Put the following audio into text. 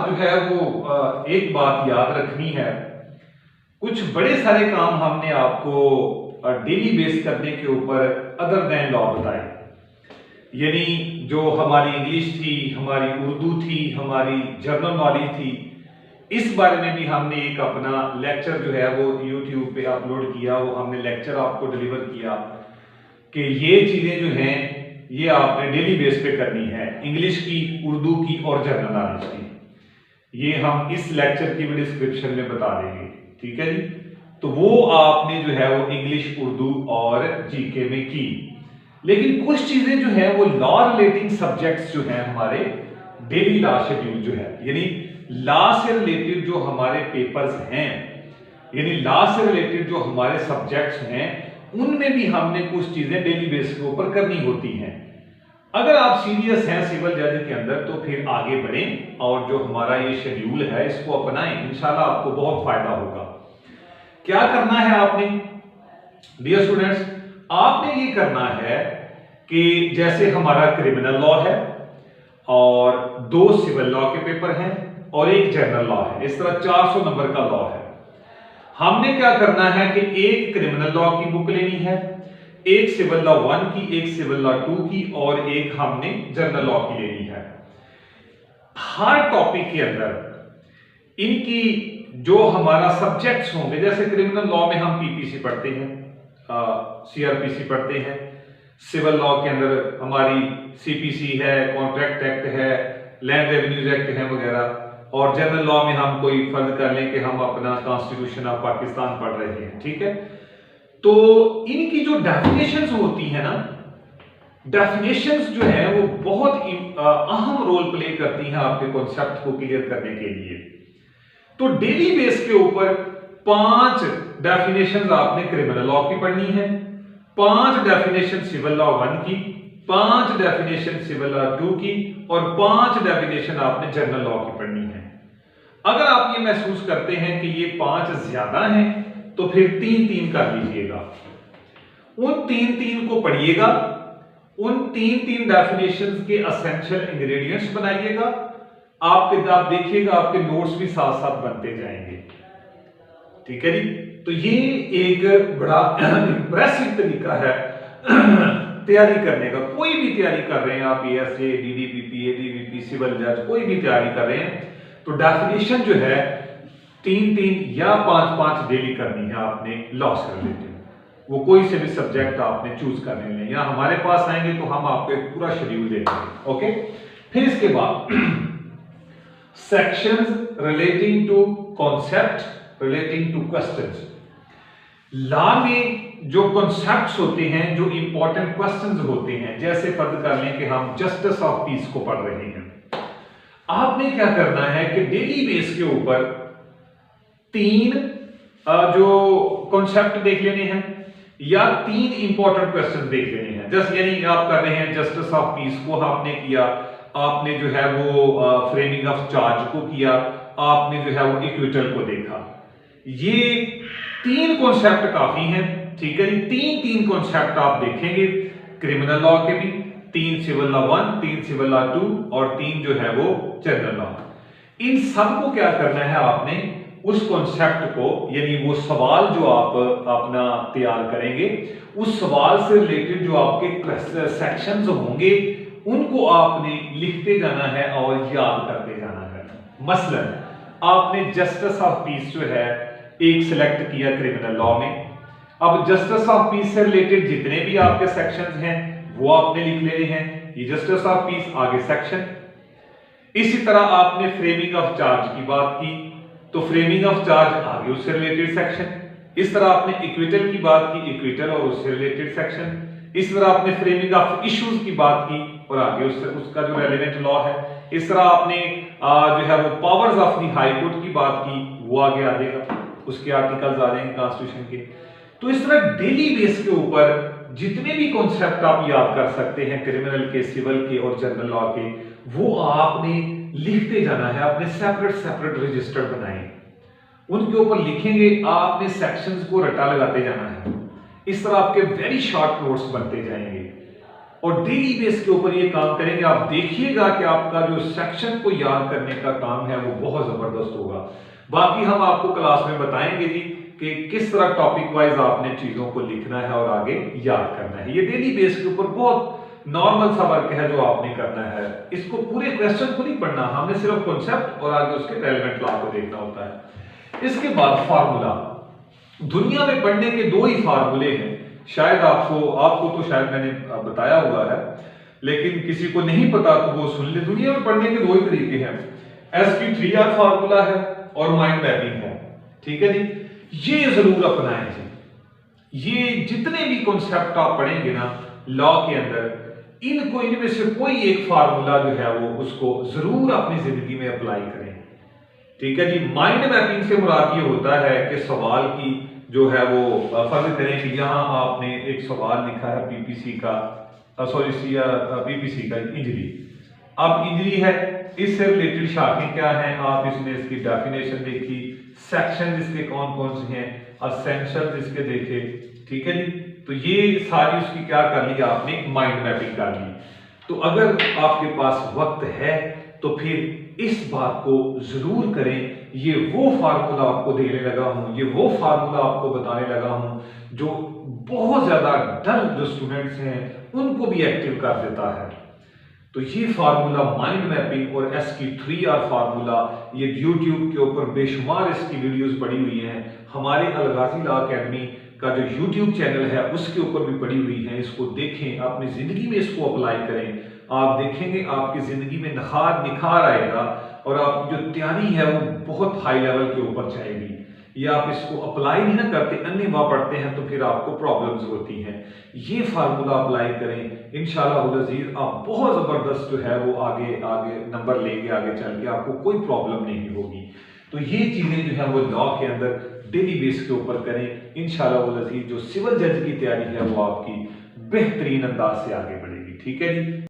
जो है वो एक बात याद रखनी है। कुछ बड़े सारे काम हमने आपको डेली बेस करने के ऊपर अदर देन लॉ बताए, यानी जो हमारी इंग्लिश थी, हमारी उर्दू थी, हमारी जर्नल नॉलेज थी, इस बारे में भी हमने एक अपना लेक्चर जो है वो यूट्यूब पे अपलोड किया। वो हमने लेक्चर आपको डिलीवर किया कि ये चीजें जो हैं ये आपने डेली बेस पे करनी है, इंग्लिश की, उर्दू की और जनरल नॉलेज की। ये हम इस लेक्चर की भी डिस्क्रिप्शन में बता देंगे, ठीक है जी। तो वो आपने जो है वो इंग्लिश, उर्दू और जीके में की। लेकिन कुछ चीजें जो है वो लॉ रिलेटिंग सब्जेक्ट्स जो है हमारे डेली लॉ शेड्यूल जो है, यानी लॉ से रिलेटेड जो हमारे पेपर्स हैं, यानी लॉ से रिलेटेड जो हमारे सब्जेक्ट्स हैं, उनमें भी हमने कुछ चीजें डेली बेस के ऊपर करनी होती हैं। अगर आप सीरियस हैं सिविल जज के अंदर तो फिर आगे बढ़ें और जो हमारा ये शेड्यूल है इसको अपनाएं, इंशाल्लाह आपको बहुत फायदा होगा। क्या करना है आपने डियर स्टूडेंट्स, आपने ये करना है कि जैसे हमारा क्रिमिनल लॉ है और 2 सिविल लॉ के पेपर हैं और 1 जनरल लॉ है, इस तरह 400 नंबर का लॉ है। हमने क्या करना है कि एक क्रिमिनल लॉ की बुक लेनी है, एक सिविल लॉ 1 की, एक सिविल लॉ 2 की और एक हमने जनरल लॉ की लेनी है। हर टॉपिक के अंदर इनकी जो हमारा सब्जेक्ट्स होंगे, जैसे क्रिमिनल लॉ में हम पीपीसी पढ़ते हैं, सीआरपीसी पढ़ते हैं, सिविल लॉ के अंदर हमारी सीपीसी है, कॉन्ट्रैक्ट एक्ट है, लैंड रेवेन्यूज एक्ट है वगैरह, और जनरल लॉ में हम कोई फर्ज कर लें कि हम अपना कॉन्स्टिट्यूशन ऑफ पाकिस्तान पढ़ रहे हैं, ठीक है। तो इनकी जो डेफिनेशंस होती है ना, डेफिनेशंस जो है वो बहुत अहम रोल प्ले करती हैं आपके कॉन्सेप्ट को क्लियर करने के लिए। तो डेली बेस के ऊपर 5 डेफिनेशंस आपने क्रिमिनल लॉ की पढ़नी है, 5 डेफिनेशन सिविल लॉ 1 की, 5 डेफिनेशन सिविल लॉ 2 की और 5 डेफिनेशन आपने जनरल लॉ की पढ़नी है। अगर आप ये महसूस करते हैं कि ये 5 ज्यादा हैं तो फिर 3-3 कर लीजिएगा, उन 3-3 को पढ़िएगा, उन 3-3 डेफिनेशंस के एसेंशियल इंग्रेडिएंट्स बनाइएगा। आप देखिएगा आपके नोट्स भी साथ साथ बनते जाएंगे, ठीक है जी। तो ये एक बड़ा इंप्रेसिव तरीका है तैयारी करने का। कोई भी तैयारी कर रहे हैं आप, एएसए, डीडीपीपी, एडीवीपी, सिविल जज, कोई भी तैयारी कर रहे हैं तो डेफिनेशन जो है 3-3 या 5-5 डेली करनी है आपने लॉ से रिलेटेड। वो कोई से भी सब्जेक्ट आपने चूज करने लें, या हमारे पास आएंगे तो हम आपको एक पूरा शेड्यूल देते हैं, ओके। फिर इसके बाद sections relating to concept, relating to questions. Law में जो कॉन्सेप्ट्स होते हैं, जो इंपॉर्टेंट क्वेश्चंस होते हैं, जैसे फर्ज कर लें कि हम जस्टिस ऑफ पीस को पढ़ रहे हैं, आपने क्या करना है कि डेली बेस के ऊपर 3 जो कॉन्सेप्ट देख लेने हैं या 3 इंपॉर्टेंट क्वेश्चन देख लेने हैं। जस्ट यानी आप कर रहे हैं जस्टिस ऑफ पीस को आपने किया, आपने जो है वो फ्रेमिंग ऑफ चार्ज को किया, आपने जो है वो इक्विटल को देखा। ये 3 कॉन्सेप्ट काफी हैं, ठीक है जी। 3-3 कॉन्सेप्ट आप देखेंगे क्रिमिनल लॉ के भी, 3 सिविल लॉ 1, 3 सिविल लॉ 2 और 3 जो है वो जनरल लॉ। इन सब को क्या करना है आपने, उस कॉन्सेप्ट को, यानी वो सवाल जो आप अपना तैयार करेंगे, उस सवाल से रिलेटेड जो आपके सेक्शंस होंगे उनको आपने लिखते जाना है और याद करते जाना है। मसलन आपने जस्टिस ऑफ पीस जो है एक सिलेक्ट किया क्रिमिनल लॉ में, अब जस्टिस ऑफ पीस से रिलेटेड जितने भी आपके सेक्शंस हैं वो आपने लिख लेने हैं, ये जस्टिस ऑफ पीस आगे सेक्शन। इसी तरह आपने फ्रेमिंग ऑफ चार्ज की बात की तो फ्रेमिंग ऑफ चार्ज आगे उससे रिलेटेड सेक्शन। इस तरह आपने इक्विटल की बात की, इक्विटल और उससे रिलेटेड सेक्शन। इस तरह आपने फ्रेमिंग ऑफ इश्यूज की बात की और आगे उसका जो रेलेवेंट लॉ है। इस तरह आपने जो है वो powers of the high court की बात की, वो आगे आ जाएगा, उसके आर्टिकल्स आ जाएंगे कॉन्स्टिट्यूशन के। तो इस तरह डेली बेस के ऊपर जितने भी कॉन्सेप्ट आप याद कर सकते हैं क्रिमिनल के, सिविल के और जनरल लॉ के, वो आपने लिखते जाना है, आपने सेपरेट रजिस्टर बनाए, उनके ऊपर लिखेंगे, आपने सेक्शंस को रटा लगाते जाना है। इस तरह आपके वेरी शॉर्ट नोट्स बनते जाएंगे। और डेली बेस के ऊपर ये काम करेंगे। आप देखिएगा कि आपका जो सेक्शन को याद करने का काम है वो बहुत जबरदस्त होगा। बाकी हम आपको क्लास में बताएंगे जी कि किस तरह टॉपिक वाइज आपने चीजों को लिखना है और आगे याद करना है। ये डेली बेस के ऊपर बहुत नॉर्मल सा वर्क है जो आपने करना है। इसको पूरे क्वेश्चन को नहीं पढ़ना, हमने सिर्फ कॉन्सेप्ट और आगे उसके रेलेवेंट लॉ को देखना होता है। इसके बाद फार्मूला, दुनिया में पढ़ने के दो ही फार्मूले हैं। शायद आपको तो शायद मैंने बताया हुआ है, लेकिन किसी को नहीं पता तो वो सुन ले। दुनिया में पढ़ने के दो ही तरीके हैं, SP3R फार्मूला है और माइंड मैपिंग है। ठीक है जी, ये जरूर अपनाएं जी। ये जितने भी कॉन्सेप्ट आप पढ़ेंगे ना लॉ के अंदर, इनमें से कोई एक फार्मूला जो है वो उसको जरूर अपनी जिंदगी में अप्लाई करें। ठीक है जी, माइंड मैपिंग से मुराद ये होता है कि सवाल की जो है वो फर्ज करें कि यहाँ आपने एक सवाल लिखा है पीपीसी का, पीपीसी का इंजरी। अब इंजरी है, इससे रिलेटेड शाखें क्या हैं, आप इसमें इसकी डेफिनेशन देखी, सेक्शन इसके कौन कौन से हैं, असेंशियल इसके देखे। ठीक है जी, तो ये सारी उसकी क्या कर ली आपने, माइंड मैपिंग कर ली। तो अगर आपके पास वक्त है तो फिर इस बात को जरूर करें। ये वो फार्मूला आपको देने लगा हूं, ये वो फार्मूला आपको बताने लगा हूं जो बहुत ज्यादा डल जो स्टूडेंट्स हैं उनको भी एक्टिव कर देता है। तो ये फार्मूला माइंड मैपिंग और SP3R फार्मूला, ये YouTube के ऊपर बेशुमार इसकी वीडियोस पड़ी हुई हैं। हमारे अलगाजी लॉ अकेडमी का जो YouTube चैनल है उसके ऊपर भी पड़ी हुई है। इसको देखें, अपनी जिंदगी में इसको अप्लाई करें। आप देखेंगे आपकी जिंदगी में निखार आएगा और आपकी जो तैयारी है वो बहुत हाई लेवल के ऊपर जाएगी। या आप इसको अप्लाई नहीं ना करते, अन्य पढ़ते हैं तो फिर आपको प्रॉब्लम्स होती हैं। ये फार्मूला अप्लाई करें, इंशाल्लाह अज़ीज़ आप बहुत जबरदस्त जो है वो आगे नंबर लेंगे, आगे चल के आपको कोई प्रॉब्लम नहीं होगी। तो ये चीजें जो है वो लॉ के अंदर डेली बेस के ऊपर करें, इंशाल्लाह अज़ीज़ जो सिविल जज की तैयारी है वो आपकी बेहतरीन अंदाज से आगे बढ़ेगी। ठीक है जी।